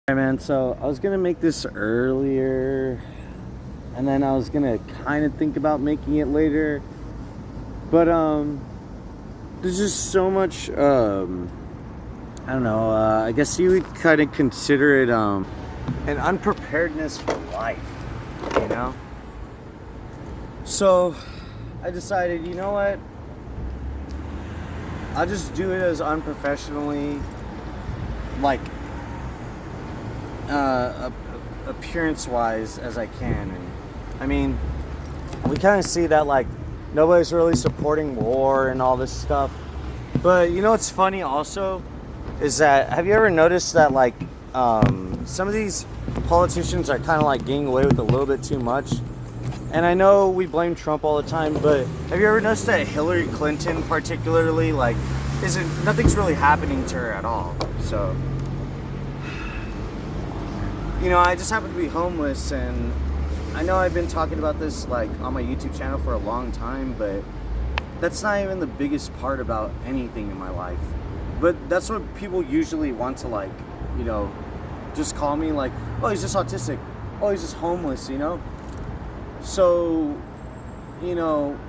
Alright, man, so I was gonna make this earlier, and then I was gonna kind of think about making it later, but there's just so much I don't know, I guess you would kind of consider it an unpreparedness for life, you know? So I decided, you know what, I'll just do it as unprofessionally, like appearance wise as I can. And I mean, we kind of see that like nobody's really supporting war and all this stuff, but you know what's funny also is that, have you ever noticed that like some of these politicians are kind of like getting away with a little bit too much? And I know we blame Trump all the time, but have you ever noticed that Hillary Clinton particularly, like, nothing's really happening to her at all? So, you know, I just happen to be homeless, and I know I've been talking about this like on my YouTube channel for a long time, but that's not even the biggest part about anything in my life. But that's what people usually want to, like, you know, just call me, like, oh, he's just autistic, oh, he's just homeless, you know? So, you know,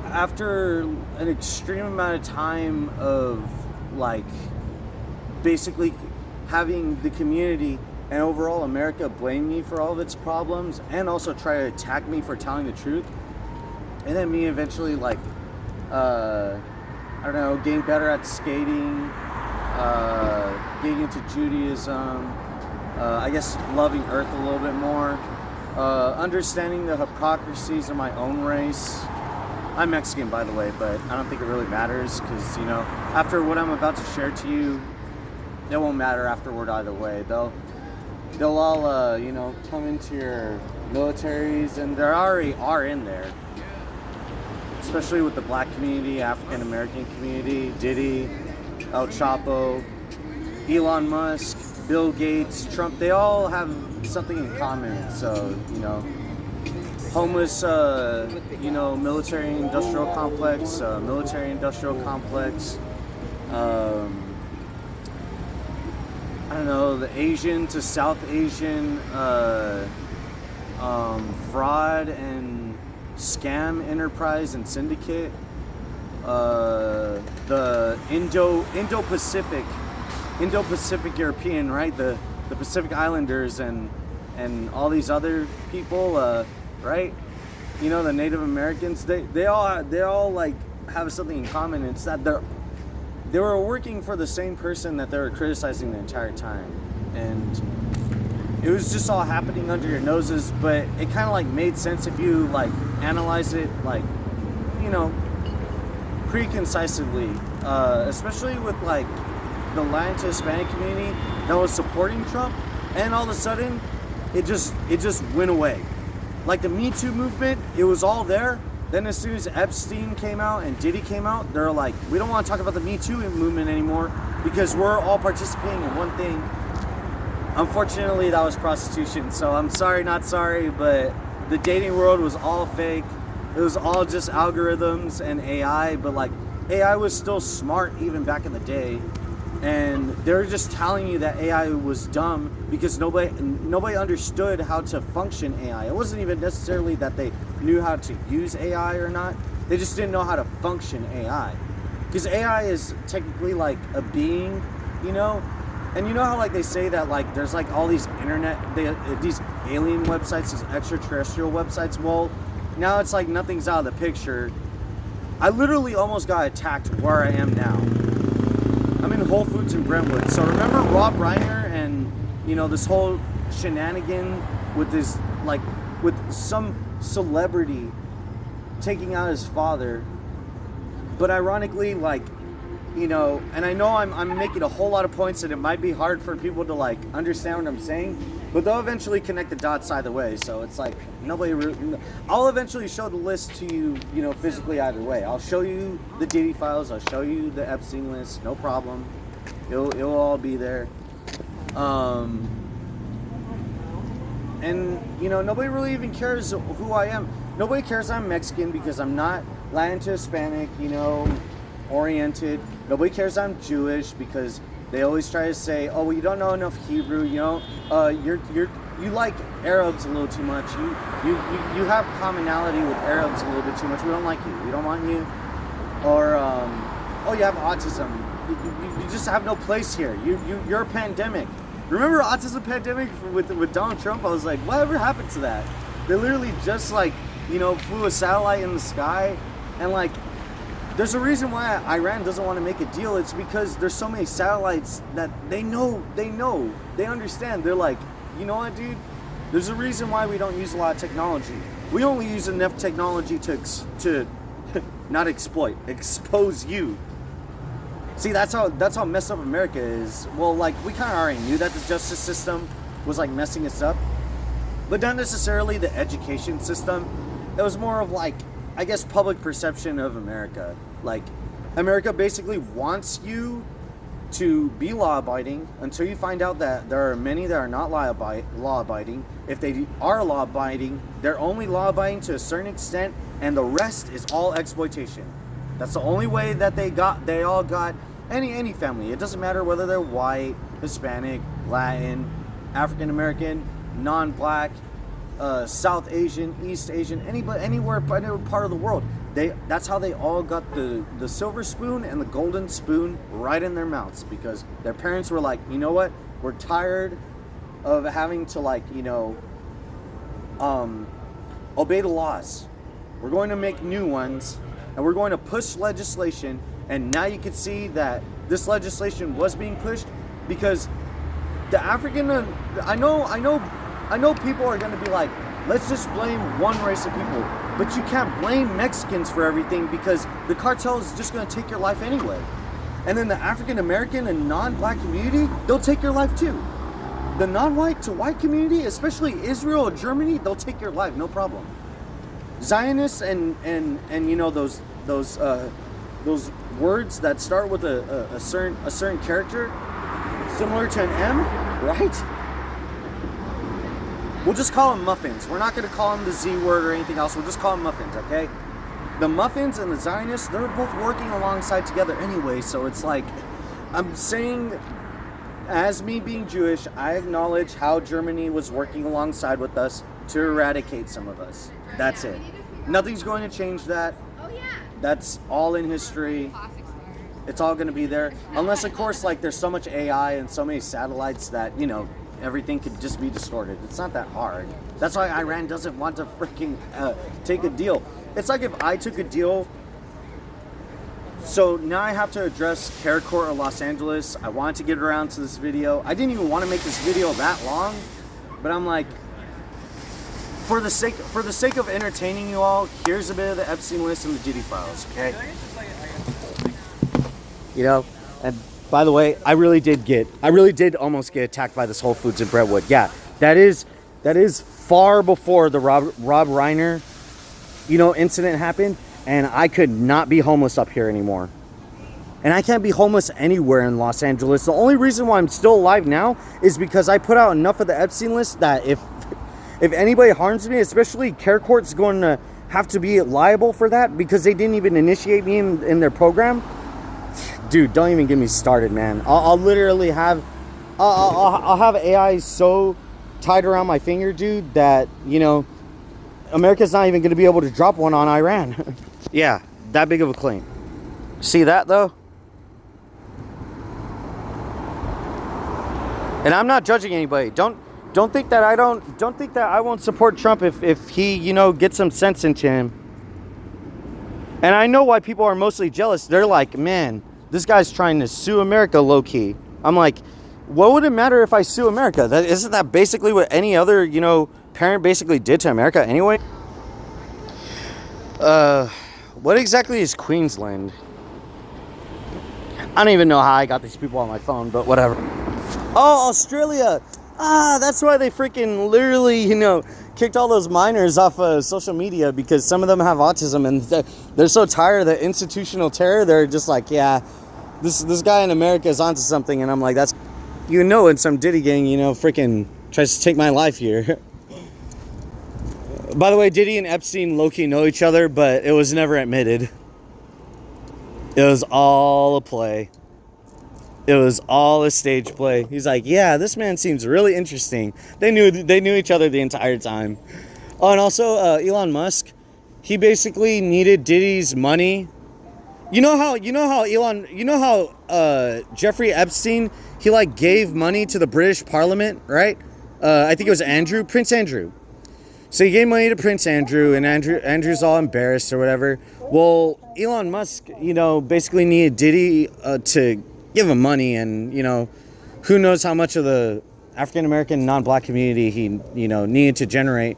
after an extreme amount of time of like basically having the community and overall America blame me for all of its problems and also try to attack me for telling the truth, and then me eventually, like, I don't know, getting better at skating, getting into Judaism, I guess loving Earth a little bit more, understanding the hypocrisies of my own race. I'm Mexican, by the way, but I don't think it really matters because, you know, after what I'm about to share to you, it won't matter afterward either way. They'll all, you know, come into your militaries, and there already are in there, especially with the black community, African American community, Diddy, El Chapo, Elon Musk, Bill Gates, Trump. They all have something in common. So, you know, homeless, you know, military industrial complex, I don't know, the Asian to South Asian fraud and scam enterprise and syndicate, the Indo-Pacific European, right? The Pacific Islanders and all these other people, right? You know, the Native Americans. They all like have something in common. It's that they were working for the same person that they were criticizing the entire time, and it was just all happening under your noses. But it kind of like made sense if you like analyze it, like, you know, pretty concisively, especially with like the Latin to Hispanic community that was supporting Trump, and all of a sudden it just went away. Like the Me Too movement, it was all there. Then as soon as Epstein came out and Diddy came out, they're like, we don't want to talk about the Me Too movement anymore because we're all participating in one thing. Unfortunately, that was prostitution. So I'm sorry, not sorry, but the dating world was all fake. It was all just algorithms and AI, but like AI was still smart even back in the day. And they're just telling you that AI was dumb because nobody understood how to function AI. It wasn't even necessarily that they knew how to use AI or not. They just didn't know how to function AI. Because AI is technically like a being, you know? And you know how like they say that like there's like all these these alien websites, these extraterrestrial websites? Well, now it's like nothing's out of the picture. I literally almost got attacked where I am now. I'm in Whole Foods in Brentwood. So remember Rob Reiner and, you know, this whole shenanigan with this, like, with some celebrity taking out his father. But ironically, like, you know, and I know I'm making a whole lot of points that it might be hard for people to like understand what I'm saying, but they'll eventually connect the dots either way. So it's like I'll eventually show the list to you, you know, physically either way. I'll show you the Diddy files. I'll show you the Epstein list. No problem. It'll all be there. And you know, nobody really even cares who I am. Nobody cares I'm Mexican because I'm not Latin to Hispanic, you know, oriented. Nobody cares I'm Jewish because They always try to say, "Oh, well, you don't know enough Hebrew. You know, you like Arabs a little too much. You have commonality with Arabs a little bit too much. We don't like you. We don't want you." Or, "Oh, you have autism. You just have no place here. You're a pandemic." Remember autism pandemic with Donald Trump? I was like, whatever happened to that? They literally just like, you know, flew a satellite in the sky, and like, there's a reason why Iran doesn't want to make a deal. It's because there's so many satellites that they understand. They're like, you know what, dude? There's a reason why we don't use a lot of technology. We only use enough technology to not expose you. See, that's how messed up America is. Well, like, we kind of already knew that the justice system was like messing us up, but not necessarily the education system. It was more of like, I guess, public perception of America. Like, America basically wants you to be law-abiding until you find out that there are many that are not law-abiding. If they are law-abiding, they're only law-abiding to a certain extent, and the rest is all exploitation. That's the only way that they all got any family. It doesn't matter whether they're white, Hispanic, Latin, African American, non-black, South Asian, East Asian, anywhere part of the world. That's how they all got the silver spoon and the golden spoon right in their mouths, because their parents were like, you know what? We're tired of having to, like, you know, obey the laws. We're going to make new ones, and we're going to push legislation. And now you can see that this legislation was being pushed because the African, I know people are going to be like, let's just blame one race of people, but you can't blame Mexicans for everything, because the cartel is just going to take your life anyway. And then the African American and non-black community, they'll take your life too. The non-white to white community, especially Israel or Germany, they'll take your life, no problem. Zionists and you know, those words that start with a certain character, similar to an M, right? We'll just call them muffins. We're not going to call them the Z word or anything else. We'll just call them muffins, okay? The muffins and the Zionists, they're both working alongside together anyway. So it's like, I'm saying, as me being Jewish, I acknowledge how Germany was working alongside with us to eradicate some of us. That's it. Nothing's going to change that. That's all in history. It's all going to be there. Unless, of course, like, there's so much AI and so many satellites that, you know, everything could just be distorted. It's not that hard. That's why Iran doesn't want to freaking take a deal. It's like if I took a deal. So now I have to address Care Court of Los Angeles. I wanted to get around to this video. I didn't even want to make this video that long, but I'm like, for the sake of entertaining you all, here's a bit of the Epstein list and the Diddy files, okay? You know, and by the way, I really did almost get attacked by this Whole Foods in Brentwood. Yeah, that is far before the Rob Reiner, you know, incident happened, and I could not be homeless up here anymore. And I can't be homeless anywhere in Los Angeles. The only reason why I'm still alive now is because I put out enough of the Epstein list that if anybody harms me, especially Care Court's going to have to be liable for that, because they didn't even initiate me in their program. Dude, don't even get me started, man. I'll literally have I'll have AI so tied around my finger, dude, that, you know, America's not even going to be able to drop one on Iran. Yeah, that big of a claim. See that, though? And I'm not judging anybody. Don't think that I won't support Trump if he, you know, gets some sense into him. And I know why people are mostly jealous. They're like, man, this guy's trying to sue America low-key. I'm like, what would it matter if I sue America? Isn't that basically what any other, you know, parent basically did to America anyway? What exactly is Queensland? I don't even know how I got these people on my phone, but whatever. Oh, Australia! That's why they freaking literally, you know, kicked all those minors off of social media, because some of them have autism, and they're so tired of the institutional terror. They're just like, yeah, this guy in America is onto something. And I'm like, that's, you know, and some Diddy gang, you know, freaking tries to take my life here. By the way, Diddy and Epstein low-key know each other, but it was never admitted. It was all a play. It was all a stage play. He's like, yeah, this man seems really interesting. They knew each other the entire time. Oh, and also Elon Musk, he basically needed Diddy's money. You know how Jeffrey Epstein, he like gave money to the British Parliament, right? I think it was Prince Andrew. So he gave money to Prince Andrew, and Andrew's all embarrassed or whatever. Well, Elon Musk, basically needed Diddy to give him money, and who knows how much of the African American non-black community he needed to generate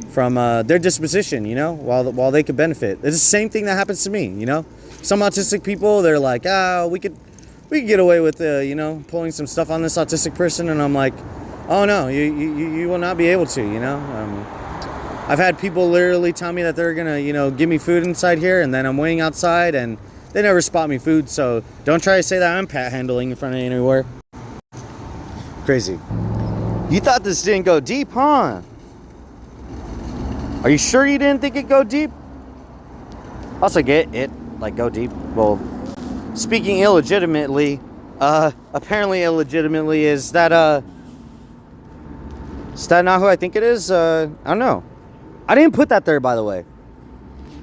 from their disposition, while they could benefit. It's the same thing that happens to me. Some autistic people, they're like, we could get away with pulling some stuff on this autistic person, and I'm like, oh no, you will not be able to. I've had people literally tell me that they're gonna give me food inside here, and then I'm waiting outside and they never spot me food. So don't try to say that I'm panhandling in front of anywhere. Crazy. You thought this didn't go deep, huh? Are you sure you didn't think it go deep? Also get it, like, go deep. Well, speaking illegitimately, apparently illegitimately, is that not who I think it is? I don't know. I didn't put that there, by the way.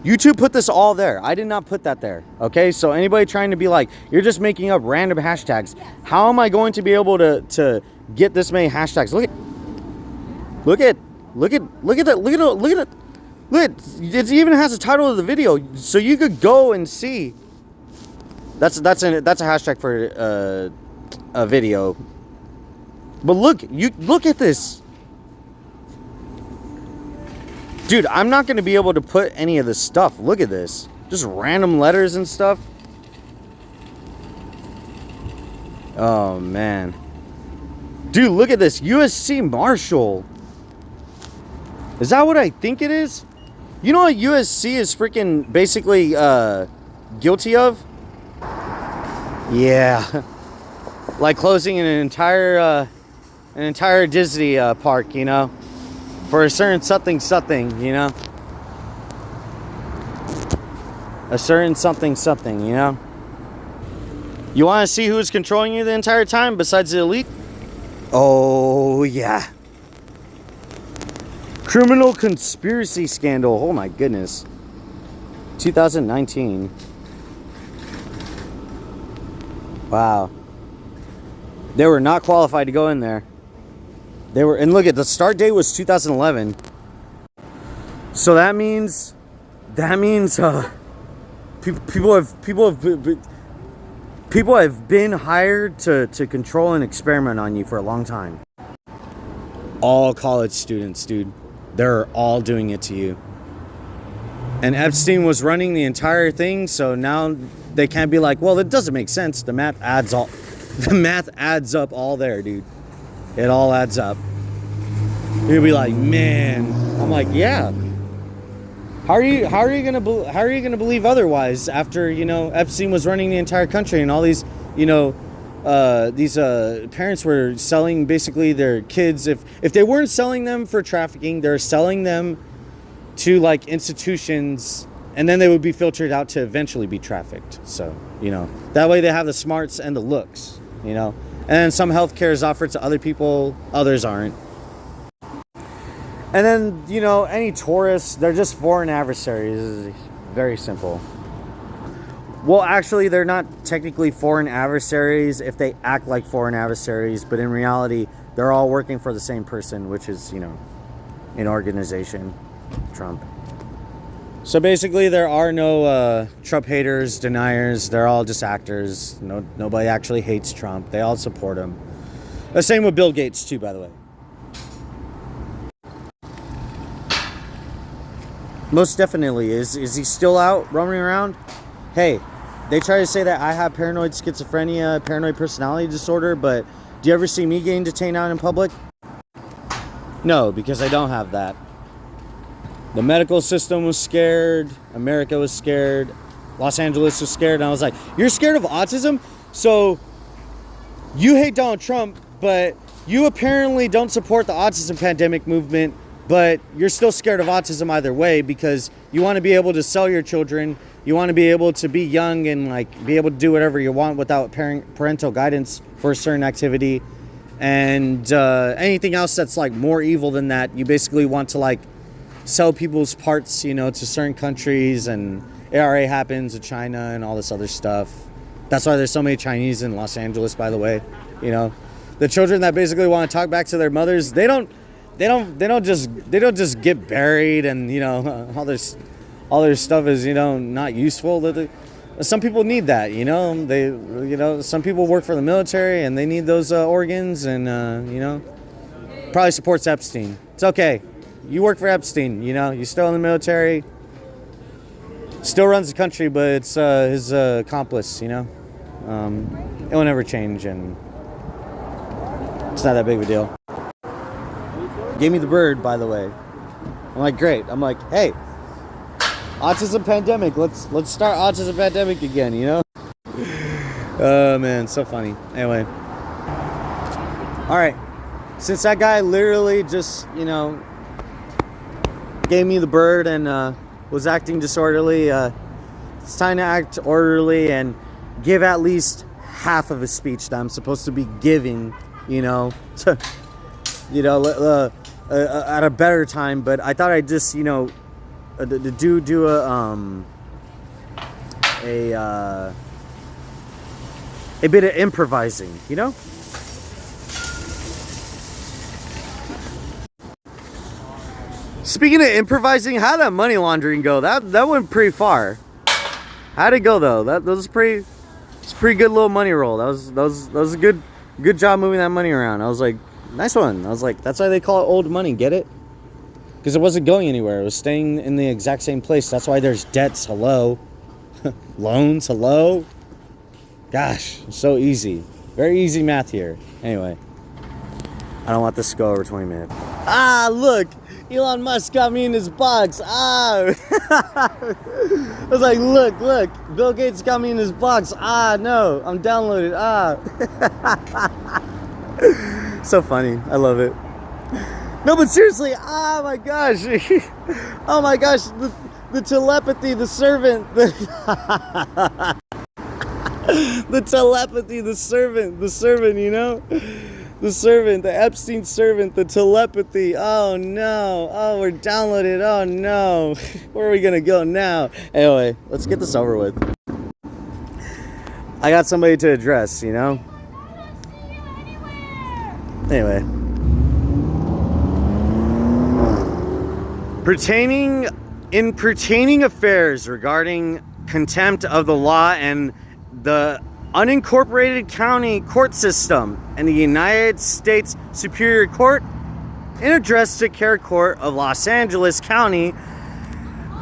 YouTube put this all there. I did not put that there. Okay, so anybody trying to be like, you're just making up random hashtags. How am I going to be able to get this many hashtags? Look at it. It even has a title of the video, so you could go and see. That's a hashtag for a video. But look at this. Dude, I'm not going to be able to put any of this stuff. Look at this. Just random letters and stuff. Oh, man. Dude, look at this. USC Marshall. Is that what I think it is? You know what USC is freaking basically guilty of? Yeah. Like closing an entire Disney park, for a certain something, a certain something, You want to see who's controlling you the entire time besides the elite? Oh, yeah. Criminal conspiracy scandal. Oh, my goodness. 2019. Wow. They were not qualified to go in there. And look at the start date was 2011. So that means people have been hired to control and experiment on you for a long time. All college students, dude. They're all doing it to you. And Epstein was running the entire thing, so now they can't be like, well, it doesn't make sense. The math adds up all there, dude. It all adds up. You'll be like, man. I'm like, yeah. How are you gonna believe otherwise after Epstein was running the entire country and all these parents were selling basically their kids. If they weren't selling them for trafficking, they're selling them to like institutions, and then they would be filtered out to eventually be trafficked. So that way they have the smarts and the looks. And then some healthcare is offered to other people, others aren't. And then any tourists, they're just foreign adversaries. It's very simple. Well, actually, they're not technically foreign adversaries if they act like foreign adversaries, but in reality, they're all working for the same person, which is, an organization, Trump. So basically, there are no Trump haters, deniers. They're all just actors. Nobody actually hates Trump. They all support him. The same with Bill Gates, too, by the way. Most definitely. Is he still out roaming around? Hey, they try to say that I have paranoid schizophrenia, paranoid personality disorder, but do you ever see me getting detained out in public? No, because I don't have that. The medical system was scared. America was scared. Los Angeles was scared. And I was like, you're scared of autism? So you hate Donald Trump, but you apparently don't support the autism pandemic movement. but you're still scared of autism either way, because you want to be able to sell your children. You want to be able to be young and like be able to do whatever you want without parental guidance for a certain activity. And anything else that's like more evil than that, you basically want to like sell people's parts, you know, to certain countries, and it already happens in China and all this other stuff. That's why there's so many Chinese in Los Angeles, by the way. You know, the children that basically want to talk back to their mothers, they don't just get buried, and you know, all their stuff is, you know, not useful. Some people need that, you know. Some people work for the military and they need those organs, and you know, probably supports Epstein. It's okay. You work for Epstein, you know. You're still in the military. Still runs the country, but it's his accomplice, you know. It will never change, and it's not that big of a deal. Gave me the bird, by the way. I'm like, great. I'm like, hey, autism pandemic. Let's start autism pandemic again, you know? Oh, man, so funny. Anyway. All right. Since that guy literally just, you know, gave me the bird and was acting disorderly, it's time to act orderly and give at least half of a speech that I'm supposed to be giving, you know, to, you know, at a better time. But I thought I'd just, you know, do a bit of improvising, you know. Speaking of improvising, how'd that money laundering go? That went pretty far. How'd it go though? That was pretty good little money roll. That was a good job moving that money around. I was like, nice one. I was like, that's why they call it old money. Get it? Because it wasn't going anywhere. It was staying in the exact same place. That's why there's debts. Hello. Loans. Hello. Gosh, so easy. Very easy math here. Anyway, I don't want this to go over 20 minutes. Ah, look. Elon Musk got me in his box. Ah. I was like, look. Bill Gates got me in his box. Ah, no. I'm downloaded. Ah. So funny. I love it. No, but seriously. Oh, my gosh. Oh, my gosh. The telepathy, the servant. The telepathy, the servant, you know? The servant, the Epstein servant, the telepathy. Oh no. Oh, we're downloaded. Oh no. Where are we gonna go now? Anyway, let's get this over with. I got somebody to address, you know? Anyway. Pertaining affairs regarding contempt of the law and the unincorporated county court system and the United States Superior Court, in address to Care Court of Los Angeles County,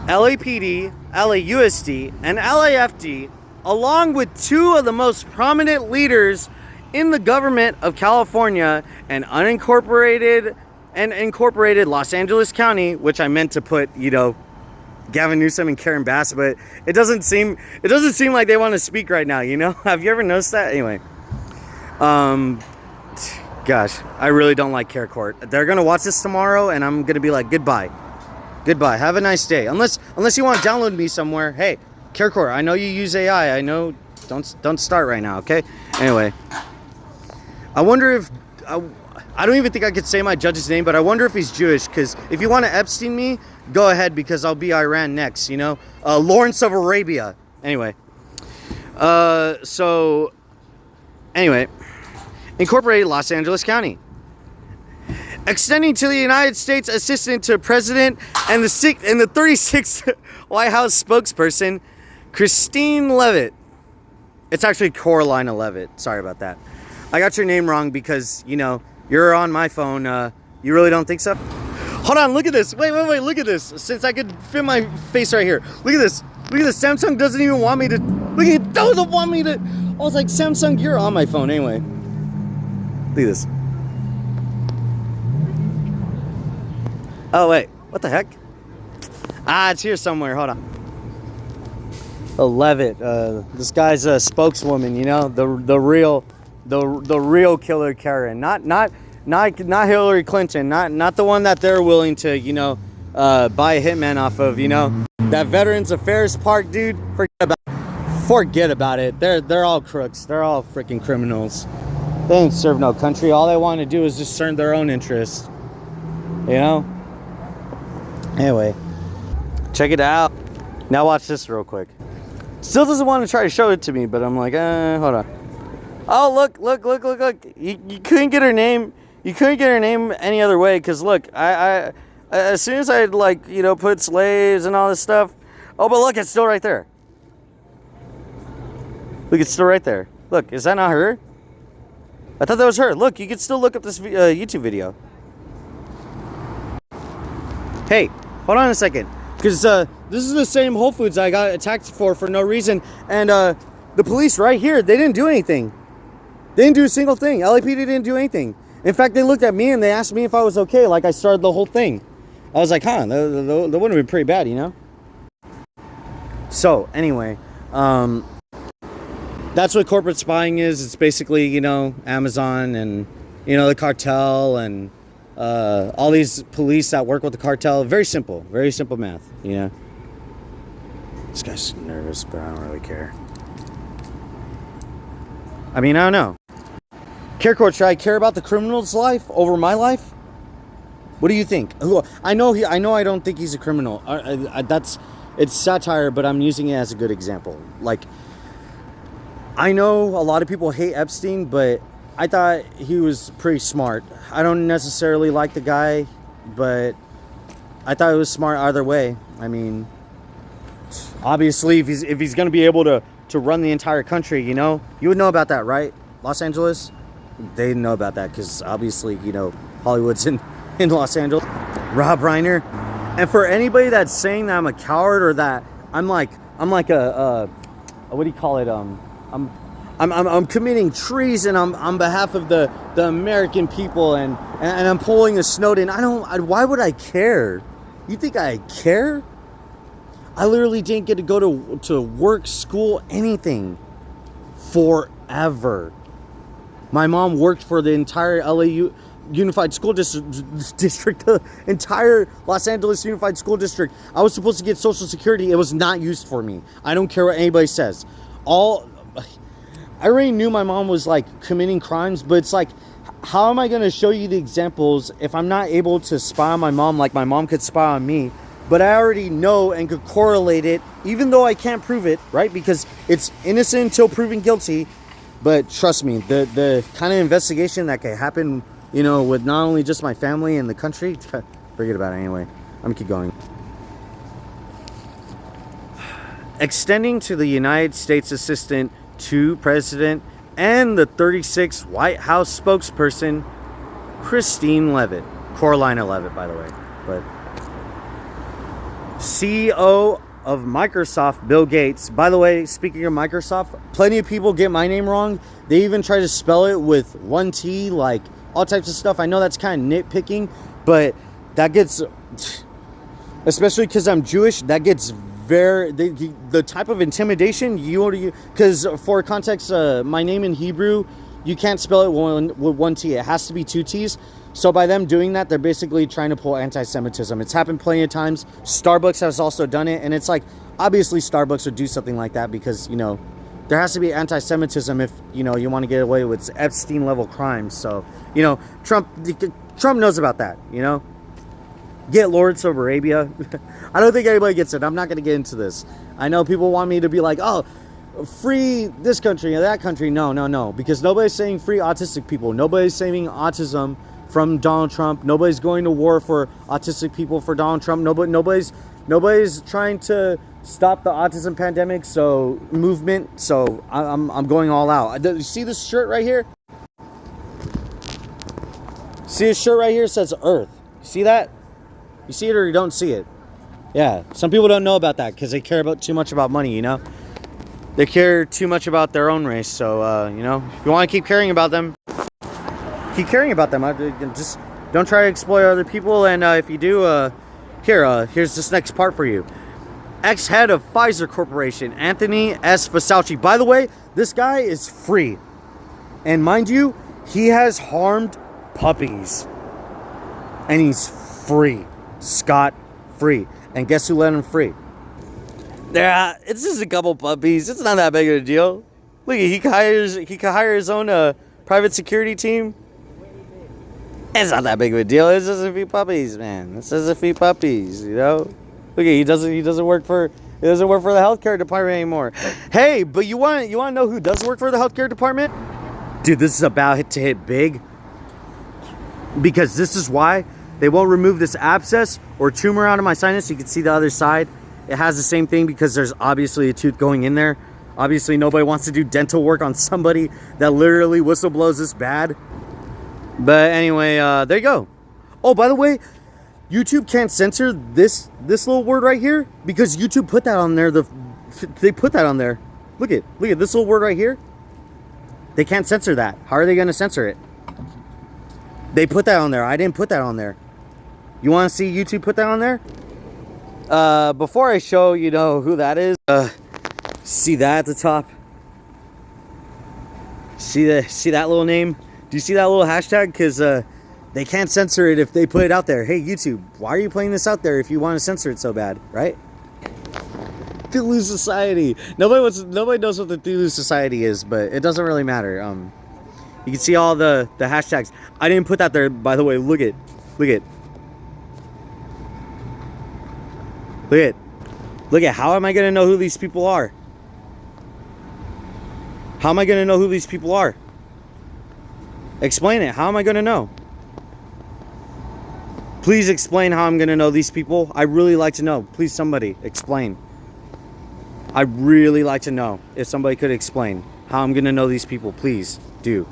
LAPD, LAUSD, and LAFD, along with two of the most prominent leaders in the government of California and unincorporated and incorporated Los Angeles County, which I meant to put, you know, Gavin Newsom and Karen Bass, but it doesn't seem like they want to speak right now, you know? Have you ever noticed that? Anyway, gosh, I really don't like Care Court. They're gonna watch this tomorrow, and I'm gonna be like, goodbye, have a nice day. Unless you want to download me somewhere. Hey, Care Court, I know you use AI. I know. Don't start right now, okay? Anyway, I wonder if I don't even think I could say my judge's name, but I wonder if he's Jewish, because if you want to Epstein me, go ahead, because I'll be Iran next, you know? Lawrence of Arabia. Anyway. Anyway. Incorporated Los Angeles County. Extending to the United States Assistant to President and the 36th White House spokesperson, Christine Leavitt. It's actually Carolina Leavitt. Sorry about that. I got your name wrong because, you know, you're on my phone. You really don't think so? Hold on, look at this. Wait, look at this. Since I could fit my face right here. Look at this. Samsung doesn't even want me to. Look at it. Doesn't want me to. I was like, Samsung, you're on my phone anyway. Look at this. Oh, wait. What the heck? Ah, it's here somewhere. Hold on. Oh, Leavitt. This guy's a spokeswoman, you know? The real killer Karen. Not Not Hillary Clinton. Not the one that they're willing to, you know, buy a hitman off of, you know. That Veterans Affairs Park, dude, forget about it. They're all crooks. They're all freaking criminals. They ain't serve no country. All they want to do is just serve their own interests. You know? Anyway, check it out. Now watch this real quick. Still doesn't want to try to show it to me, but I'm like, hold on. Oh, look. You couldn't get her name. You couldn't get her name any other way, because look, I as soon as I, like, you know, put slaves and all this stuff. Oh, but look, it's still right there. Look, it's still right there. Look, is that not her? I thought that was her. Look, you can still look up this YouTube video. Hey, hold on a second. Because this is the same Whole Foods I got attacked for no reason. And the police right here, they didn't do anything. They didn't do a single thing. LAPD didn't do anything. In fact, they looked at me and they asked me if I was okay, like I started the whole thing. I was like, huh, that would have been pretty bad, you know? So, anyway, that's what corporate spying is. It's basically, you know, Amazon and, you know, the cartel and all these police that work with the cartel. Very simple math, you know? This guy's nervous, but I don't really care. I mean, I don't know. Care court, should I care about the criminal's life over my life? What do you think? I know I don't think he's a criminal. It's satire, but I'm using it as a good example. Like, I know a lot of people hate Epstein, but I thought he was pretty smart. I don't necessarily like the guy, but I thought it was smart either way. I mean, obviously, if he's going to be able to run the entire country, you know, you would know about that, right? Los Angeles, they know about that because obviously, you know, Hollywood's in Los Angeles. Rob Reiner. And for anybody that's saying that I'm a coward or that I'm like a what do you call it? I'm committing treason on behalf of the American people and I'm pulling a Snowden. Why would I care? You think I care? I literally didn't get to go to work, school, anything forever. My mom worked for the entire LA Unified School District, the entire Los Angeles Unified School District. I was supposed to get Social Security. It was not used for me. I don't care what anybody says. I already knew my mom was like committing crimes, but it's like, how am I going to show you the examples if I'm not able to spy on my mom like my mom could spy on me? But I already know and could correlate it, even though I can't prove it, right? Because it's innocent until proven guilty. But trust me, the kind of investigation that could happen, you know, with not only just my family and the country, forget about it anyway. I'm gonna keep going. Extending to the United States Assistant to President and the 36th White House spokesperson, Christine Leavitt. Carolina Leavitt, by the way. But CEO of Microsoft, Bill Gates. By the way, speaking of Microsoft, plenty of people get my name wrong. They even try to spell it with one T, like all types of stuff. I know that's kind of nitpicking, but that gets, especially because I'm Jewish, that gets very, the type of intimidation because for context, my name in Hebrew, you can't spell it with one T. It has to be two T's. So by them doing that, they're basically trying to pull anti-Semitism. It's happened plenty of times. Starbucks has also done it. And it's like, obviously Starbucks would do something like that because, you know, there has to be anti-Semitism if, you know, you want to get away with Epstein level crimes. So, you know, Trump knows about that, you know. Get Lawrence of Arabia. I don't think anybody gets it. I'm not going to get into this. I know people want me to be like, oh, free this country or that country. No. Because nobody's saying free autistic people. Nobody's saving autism from Donald Trump. Nobody's going to war for autistic people for Donald Trump. Nobody's trying to stop the autism pandemic. So movement. So I'm going all out. You see this shirt right here? See this shirt right here? It says Earth. See that? You see it or you don't see it? Yeah. Some people don't know about that because they care too much about money, you know? They care too much about their own race. So, you know, if you want to keep caring about them, keep caring about them. Just don't try to exploit other people. And if you do, here's this next part for you. Ex-head of Pfizer Corporation, Anthony S. Fauci. By the way, this guy is free. And mind you, he has harmed puppies. And he's free. Scot free. And guess who let him free? Yeah, it's just a couple puppies. It's not that big of a deal. Look, he could hire his own private security team. It's not that big of a deal. It's just a few puppies, man. It's just a few puppies, you know. Look, he doesn't work for the healthcare department anymore. Hey, but you want to know who does work for the healthcare department? Dude, this is about to hit big. Because this is why they won't remove this abscess or tumor out of my sinus. You can see the other side. It has the same thing because there's obviously a tooth going in there. Obviously, nobody wants to do dental work on somebody that literally whistleblows this bad. But anyway, there you go. Oh, by the way, YouTube can't censor this little word right here because YouTube put that on there. They put that on there. Look at this little word right here. They can't censor that. How are they going to censor it? They put that on there. I didn't put that on there. You want to see YouTube put that on there? Before I show you know who that is, see that at the top? See that little name? Do you see that little hashtag? Because they can't censor it if they put it out there. Hey, YouTube, why are you putting this out there if you want to censor it so bad, right? Thulu Society. Nobody knows what the Thulu Society is, but it doesn't really matter. You can see all the hashtags. I didn't put that there, by the way. Look at. How am I gonna know who these people are? How am I gonna know who these people are? Explain it. How am I gonna know? Please explain how I'm gonna know these people. I really like to know. Please, somebody explain. I really like to know if somebody could explain how I'm gonna know these people. Please do.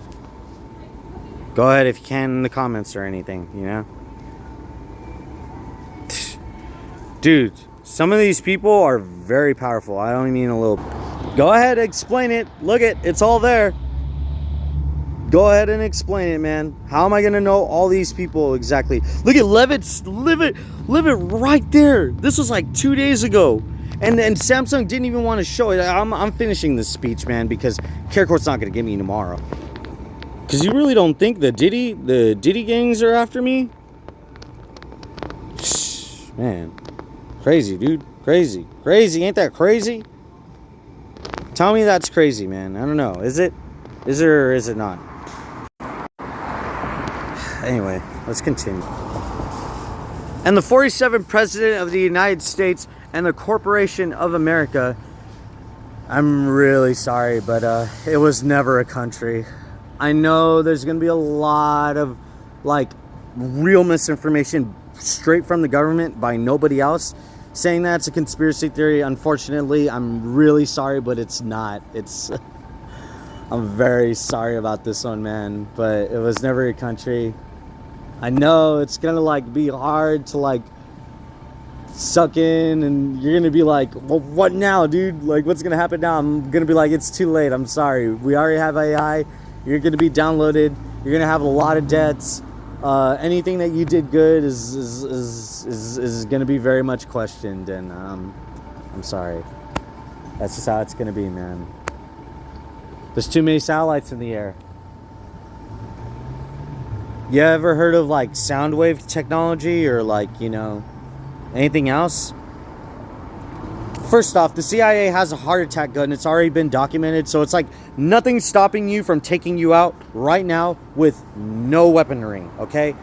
Go ahead if you can in the comments or anything, you know? Dude, some of these people are very powerful. I only mean a little. Go ahead, explain it. Look it's all there. Go ahead and explain it, man. How am I gonna know all these people exactly? Look at Levitt right there. This was like 2 days ago. And Samsung didn't even want to show it. I'm finishing this speech, man, because CareCourt's not gonna get me tomorrow. Because you really don't think the Diddy gangs are after me? Man. Crazy, dude. Crazy. Ain't that crazy? Tell me that's crazy, man. I don't know. Is it? Is it or is it not? Anyway, let's continue. And the 47th President of the United States and the Corporation of America, I'm really sorry, but it was never a country. I know there's going to be a lot of, like, real misinformation straight from the government by nobody else saying that it's a conspiracy theory. Unfortunately, I'm really sorry, but it's not. I'm very sorry about this one, man, but it was never a country. I know it's going to, like, be hard to, like, suck in, and you're going to be like, well, what now, dude? Like, what's going to happen now? I'm going to be like, it's too late. I'm sorry. We already have AI. You're going to be downloaded. You're going to have a lot of debts. Anything that you did good is going to be very much questioned, and I'm sorry. That's just how it's going to be, man. There's too many satellites in the air. You ever heard of, like, sound wave technology or, like, you know, anything else? First off, the CIA has a heart attack gun. It's already been documented. So it's like nothing's stopping you from taking you out right now with no weaponry, okay?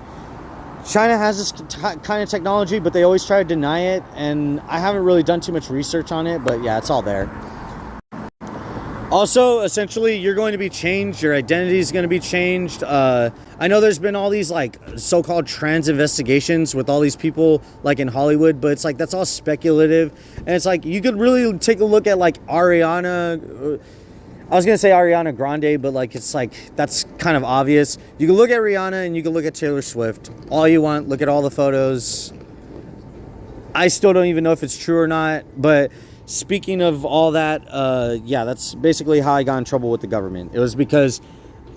China has this kind of technology, but they always try to deny it. And I haven't really done too much research on it, but yeah, it's all there. Also, essentially, you're going to be changed. Your identity is going to be changed. I know there's been all these, like, so-called trans investigations with all these people, like, in Hollywood, but it's like that's all speculative. And it's like you could really take a look at, like, Ariana. I was going to say Ariana Grande, but, like, it's like that's kind of obvious. You can look at Rihanna and you can look at Taylor Swift. All you want. Look at all the photos. I still don't even know if it's true or not, but speaking of all that, yeah, that's basically how I got in trouble with the government. It was because,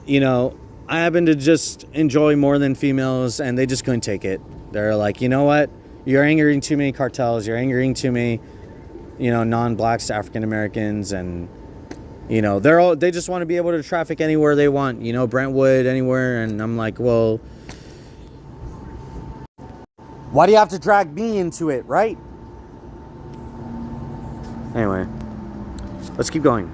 you know, I happen to just enjoy more than females, and they just couldn't take it. They're like, you know what? You're angering too many cartels. You're angering too many, you know, non-blacks, African Americans, and, you know, they just want to be able to traffic anywhere they want. You know, Brentwood, anywhere. And I'm like, well, Why do you have to drag me into it, right? Anyway, let's keep going.